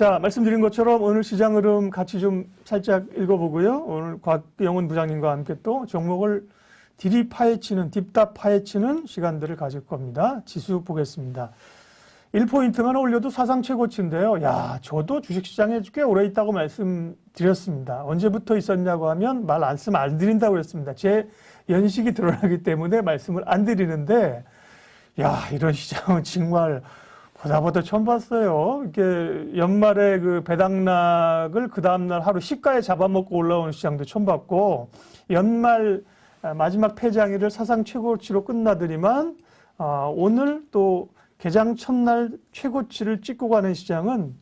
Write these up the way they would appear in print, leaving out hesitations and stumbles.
자, 말씀드린 것처럼 오늘 시장 흐름 같이 좀 살짝 읽어보고요. 오늘 곽영훈 부장님과 함께 또 종목을 딥 파헤치는 시간들을 가질 겁니다. 지수 보겠습니다. 1포인트만 올려도 사상 최고치인데요. 야, 저도 주식시장에 꽤 오래 있다고 말씀드렸습니다. 언제부터 있었냐고 하면 말씀 안 드린다고 했습니다. 제 연식이 드러나기 때문에 말씀을 안 드리는데, 야, 이런 시장은 정말 보다 처음 봤어요. 이렇게 연말에 그 배당락을 그 다음날 하루 시가에 잡아먹고 올라오는 시장도 처음 봤고, 연말 마지막 폐장일을 사상 최고치로 끝나더니만, 오늘 또 개장 첫날 최고치를 찍고 가는 시장은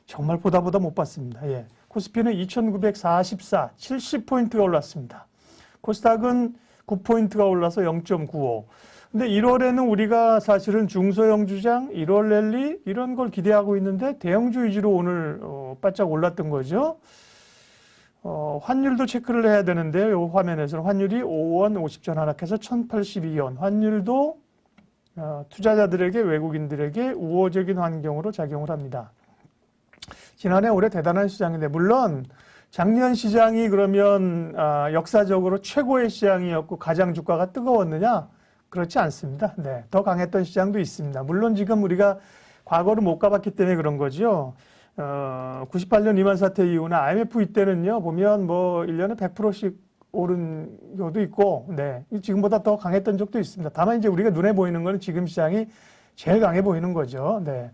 정말 보다 못 봤습니다. 예. 코스피는 2944, 70포인트가 올랐습니다. 코스닥은 9포인트가 올라서 0.95. 근데 1월에는 우리가 사실은 중소형 주장, 1월 랠리 이런 걸 기대하고 있는데 대형주 위주로 오늘 바짝 올랐던 거죠. 환율도 체크를 해야 되는데요. 이 화면에서는 환율이 5원 50전 하락해서 1082원. 환율도 투자자들에게, 외국인들에게 우호적인 환경으로 작용을 합니다. 지난해 올해 대단한 시장인데, 물론 작년 시장이 그러면 역사적으로 최고의 시장이었고 가장 주가가 뜨거웠느냐? 그렇지 않습니다. 네, 더 강했던 시장도 있습니다. 물론 지금 우리가 과거를 못 가봤기 때문에 그런 거죠. 98년 리만 사태 이후나 IMF 이때는요, 보면 뭐 1년에 100%씩 오른 경우도 있고, 네, 지금보다 더 강했던 적도 있습니다. 다만 이제 우리가 눈에 보이는 거는 지금 시장이 제일 강해 보이는 거죠. 네.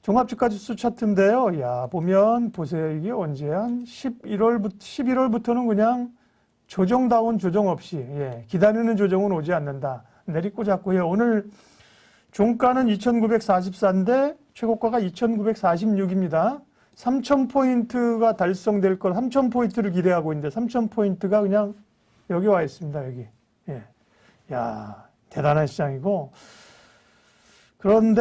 종합주가지수 차트인데요. 야, 보세요. 이게 언제 한 11월부터는 그냥 조정다운 조정 없이, 예, 기다리는 조정은 오지 않는다. 내리꽂았고요. 오늘 종가는 2,944인데 최고가가 2,946입니다. 3,000포인트가 달성될 걸 3,000포인트를 기대하고 있는데 3,000포인트가 그냥 여기 와 있습니다. 여기. 예. 야, 대단한 시장이고. 그런데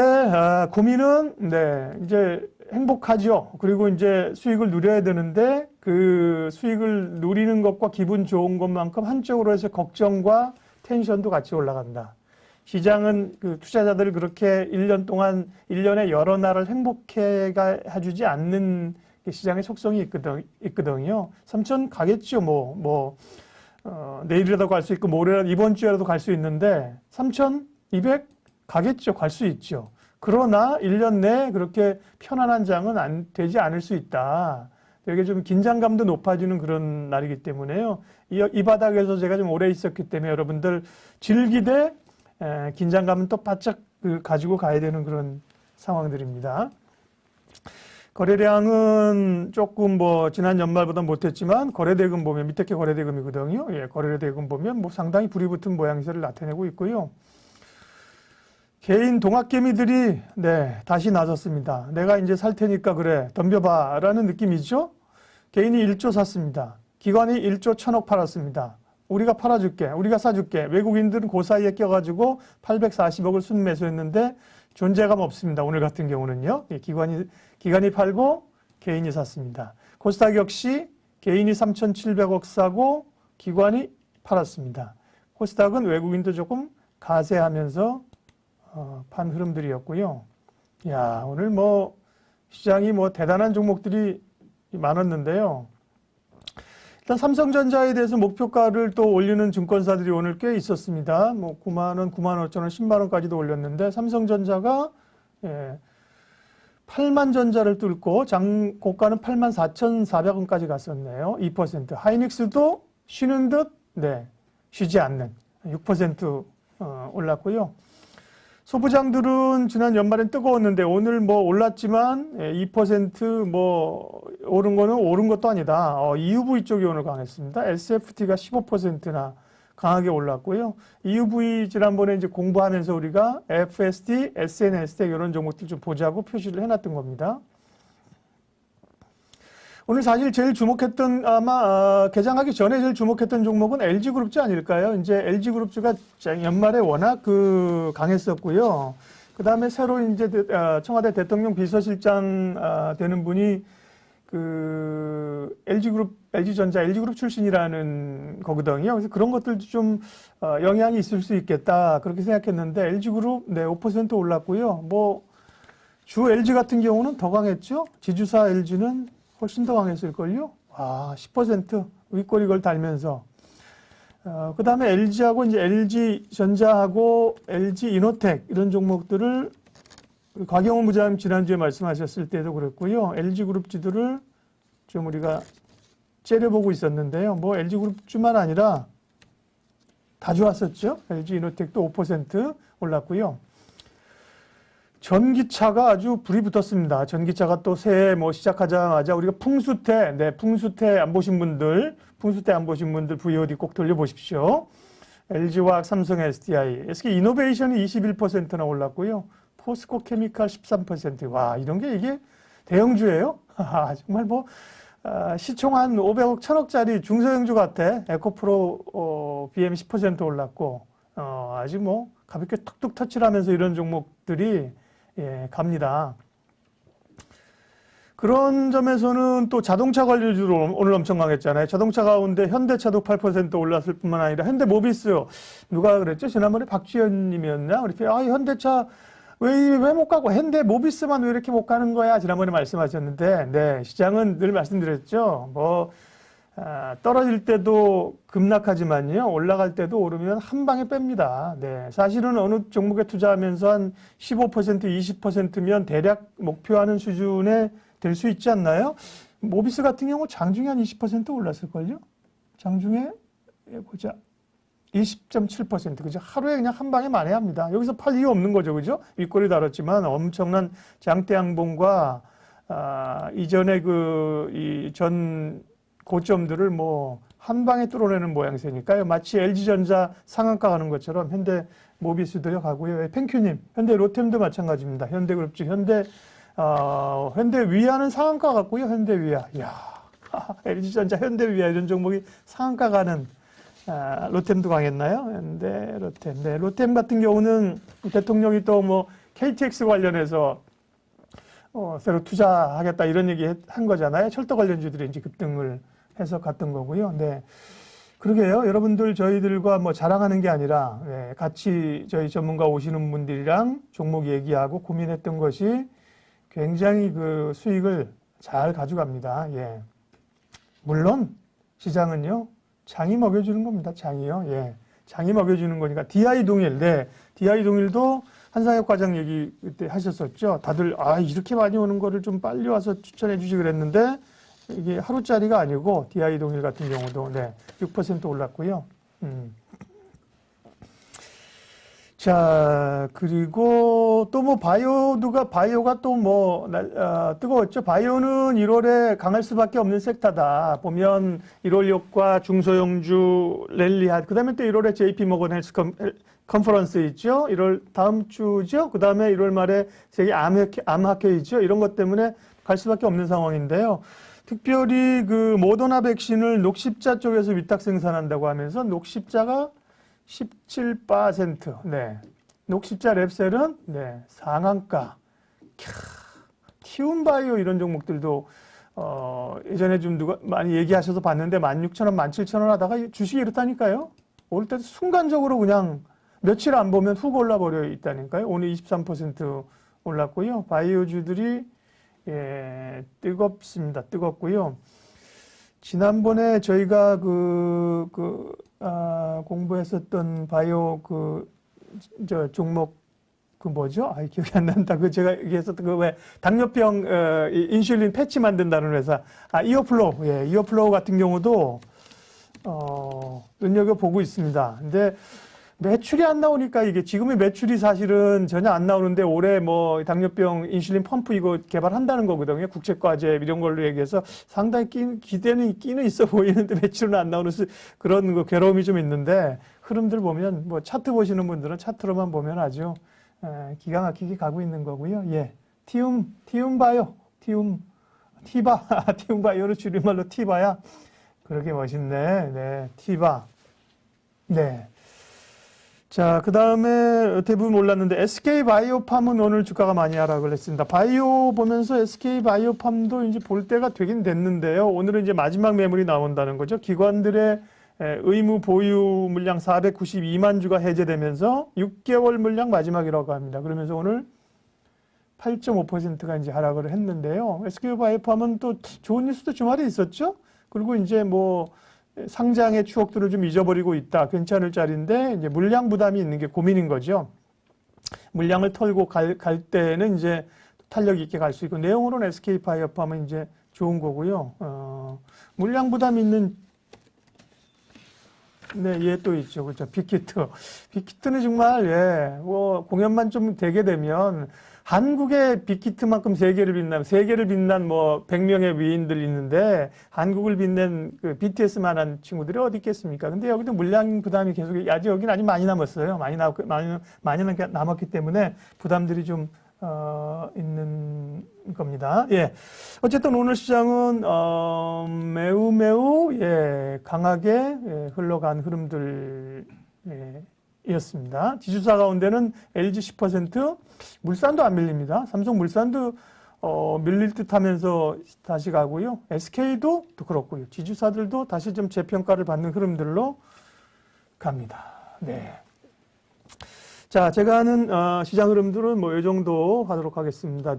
고민은 이제 행복하죠. 그리고 이제 수익을 누려야 되는데 그 수익을 누리는 것과 기분 좋은 것만큼 한쪽으로 해서 걱정과 텐션도 같이 올라간다. 시장은 그 투자자들을 그렇게 1년 동안 1년에 여러 날을 행복해 해주지 않는 시장의 속성이 있거든요. 3천 가겠죠. 내일이라도 갈 수 있고 모레라도 이번 주에라도 갈 수 있는데 3,200 가겠죠. 갈 수 있죠. 그러나 1년 내에 그렇게 편안한 장은 되지 않을 수 있다. 되게 좀 긴장감도 높아지는 그런 날이기 때문에요. 이 바닥에서 제가 좀 오래 있었기 때문에 여러분들 즐기되 긴장감은 또 바짝 가지고 가야 되는 그런 상황들입니다. 거래량은 조금 지난 연말보다 못했지만 거래대금 보면 밑에 게 거래대금이거든요. 예, 거래대금 보면 상당히 불이 붙은 모양새를 나타내고 있고요. 개인 동학개미들이 다시 나섰습니다. 내가 이제 살 테니까 그래 덤벼봐 라는 느낌이죠. 개인이 1조 샀습니다. 기관이 1조 1,000억 팔았습니다. 우리가 팔아줄게. 우리가 사줄게. 외국인들은 그 사이에 껴가지고 840억을 순매수했는데 존재감 없습니다. 오늘 같은 경우는요. 기관이 팔고 개인이 샀습니다. 코스닥 역시 개인이 3,700억 사고 기관이 팔았습니다. 코스닥은 외국인도 조금 가세하면서 판 흐름들이었고요. 야, 오늘 시장이 대단한 종목들이 많았는데요. 일단 삼성전자에 대해서 목표가를 또 올리는 증권사들이 오늘 꽤 있었습니다. 9만원, 9만 5천원, 10만원까지도 올렸는데 삼성전자가 8만 전자를 뚫고 고가는 8만 4,400원까지 갔었네요. 2%. 하이닉스도 쉬는 듯 쉬지 않는 6% 올랐고요. 소부장들은 지난 연말엔 뜨거웠는데 오늘 올랐지만 2% 오른 거는 오른 것도 아니다. EUV 쪽이 오늘 강했습니다. SFT가 15%나 강하게 올랐고요. EUV 지난번에 이제 공부하면서 우리가 FSD, SNSD 이런 종목들 좀 보자고 표시를 해놨던 겁니다. 오늘 사실 제일 주목했던 개장하기 전에 제일 주목했던 종목은 LG그룹주 아닐까요? 이제 LG그룹주가 연말에 워낙 강했었고요. 그 다음에 새로 이제 청와대 대통령 비서실장 되는 분이 LG전자, LG그룹 출신이라는 거거든요. 그래서 그런 것들도 좀 영향이 있을 수 있겠다 그렇게 생각했는데 LG그룹 5% 올랐고요. 주 LG 같은 경우는 더 강했죠. 지주사 LG는 훨씬 더 강했을걸요. 10% 윗꼬리 걸 달면서. 그 다음에 LG하고 이제 LG전자하고 LG이노텍 이런 종목들을 곽영훈 부장님 지난주에 말씀하셨을 때도 그랬고요. LG그룹주들을 좀 우리가 째려보고 있었는데요. 뭐 LG그룹주만 아니라 다 좋았었죠. LG이노텍도 5% 올랐고요. 전기차가 아주 불이 붙었습니다. 전기차가 또 새해 뭐 시작하자마자 우리가 풍수태 안 보신 분들, VOD 꼭 돌려보십시오. LG화학, 삼성, SDI, SK이노베이션이 21%나 올랐고요. 포스코 케미칼 13%. 와, 이런 게 이게 대형주예요? 정말 뭐 시총 한 500억, 1000억짜리 중소형주 같아. 에코프로 BM 10% 올랐고 아직 뭐 가볍게 툭툭 터치를 하면서 이런 종목들이 갑니다. 그런 점에서는 또 자동차 관련주로 오늘 엄청 강했잖아요. 자동차 가운데 현대차도 8% 올랐을 뿐만 아니라 현대모비스, 누가 그랬죠? 지난번에 박지현님이었나? 우리 현대차 왜 못 가고 현대모비스만 왜 이렇게 못 가는 거야? 지난번에 말씀하셨는데, 네, 시장은 늘 말씀드렸죠. 떨어질 때도 급락하지만요, 올라갈 때도 오르면 한 방에 뺍니다. 네, 사실은 어느 종목에 투자하면서 한 15%, 20%면 대략 목표하는 수준에 될 수 있지 않나요? 모비스 같은 경우 장중에 한 20% 올랐을걸요? 장중에, 보자. 20.7%. 그죠? 하루에 그냥 한 방에 만회합니다. 여기서 팔 이유 없는 거죠. 그죠? 윗꼬리 달았지만 엄청난 장대양봉과, 이전에 전 고점들을 뭐 한 방에 뚫어내는 모양새니까요. 마치 LG전자 상한가 가는 것처럼 현대 모비스도 가고요. 팽큐님, 현대 로템도 마찬가지입니다. 현대그룹주, 현대위아는 상한가 같고요. 현대위아. 이야, LG전자, 현대위아 이런 종목이 상한가 가는, 로템도 강했나요? 로템. 네, 로템 같은 경우는 대통령이 또 뭐 KTX 관련해서 새로 투자하겠다 이런 얘기 한 거잖아요. 철도 관련주들이 이제 급등을 해서 갔던 거고요. 네. 그러게요. 여러분들 저희들과 뭐 자랑하는 게 아니라, 네, 같이 저희 전문가 오시는 분들이랑 종목 얘기하고 고민했던 것이 굉장히 그 수익을 잘 가져갑니다. 예. 물론 시장은요, 장이 먹여주는 겁니다. 장이요. 예. 장이 먹여주는 거니까. DI 동일. 네. DI 동일도 한상혁 과장 얘기 그때 하셨었죠. 다들, 이렇게 많이 오는 거를 좀 빨리 와서 추천해 주시 그랬는데, 이게 하루짜리가 아니고, DI 동일 같은 경우도, 네. 6% 올랐고요. 자, 그리고 또 뭐 바이오가 또 뭐, 뜨거웠죠. 바이오는 1월에 강할 수밖에 없는 섹터다. 보면 1월 효과 중소형주 랠리한, 그 다음에 또 1월에 JP모건 헬스 컨퍼런스 있죠. 1월 다음 주죠. 그 다음에 1월 말에 세계 암학회 있죠. 이런 것 때문에 갈 수밖에 없는 상황인데요. 특별히 그 모더나 백신을 녹십자 쪽에서 위탁 생산한다고 하면서 녹십자가 17%. 네. 녹십자 랩셀은, 네, 상한가. 티움바이오 이런 종목들도, 예전에 좀 누가 많이 얘기하셔서 봤는데 16,000원, 17,000원 하다가 주식이 이렇다니까요. 오를 때도 순간적으로 그냥 며칠 안 보면 훅 올라버려 있다니까요. 오늘 23% 올랐고요. 바이오주들이, 예, 뜨겁습니다. 뜨겁고요. 지난번에 저희가 공부했었던 바이오 종목, 뭐죠? 기억이 안 난다. 제가 얘기했었던 왜 당뇨병, 인슐린 패치 만든다는 회사. 이어플로우. 예, 이어플로우 같은 경우도, 눈여겨보고 있습니다. 근데 매출이 안 나오니까 이게 지금의 매출이 사실은 전혀 안 나오는데 올해 뭐 당뇨병 인슐린 펌프 이거 개발한다는 거거든요. 국제과제 이런 걸로 얘기해서 상당히 끼는 있어 보이는데 매출은 안 나오는 그런 괴로움이 좀 있는데 흐름들 보면 뭐 차트 보시는 분들은 차트로만 보면 아주 기가 막히게 가고 있는 거고요. 예. 티움바이오. 티바이오를 줄임말로 티바야. 그렇게 멋있네. 네. 티바. 네. 자, 그 다음에 대부분 올랐는데 SK바이오팜은 오늘 주가가 많이 하락을 했습니다. 바이오 보면서 SK바이오팜도 이제 볼 때가 되긴 됐는데요. 오늘은 이제 마지막 매물이 나온다는 거죠. 기관들의 의무 보유 물량 492만 주가 해제되면서 6개월 물량 마지막이라고 합니다. 그러면서 오늘 8.5%가 이제 하락을 했는데요. SK바이오팜은 또 좋은 뉴스도 주말에 있었죠. 그리고 이제 뭐 상장의 추억들을 좀 잊어버리고 있다. 괜찮을 자리인데 이제 물량 부담이 있는 게 고민인 거죠. 물량을 털고 갈 때는 이제 탄력 있게 갈 수 있고, 내용으로는 SK바이오팜은 이제 좋은 거고요. 물량 부담 있는, 네, 얘 또 있죠. 그렇죠. 빅히트. 빅히트는 정말, 예, 뭐, 공연만 좀 되게 되면, 한국의 빅히트만큼 세계를 빛난 뭐, 100명의 위인들 있는데, 한국을 빛낸 그 BTS만한 친구들이 어디 있겠습니까? 근데 여기도 물량 부담이 계속, 아직 여기는 아직 많이 남았어요. 많이 남았기 때문에 부담들이 좀, 있는 겁니다. 예. 어쨌든 오늘 시장은, 매우, 예, 강하게, 예, 흘러간 흐름들, 예, 이었습니다. 지주사 가운데는 LG 10%, 물산도 안 밀립니다. 삼성물산도, 밀릴 듯 하면서 다시 가고요. SK도 또 그렇고요. 지주사들도 다시 좀 재평가를 받는 흐름들로 갑니다. 네. 자, 제가 하는 시장 흐름들은 뭐 이 정도 하도록 하겠습니다.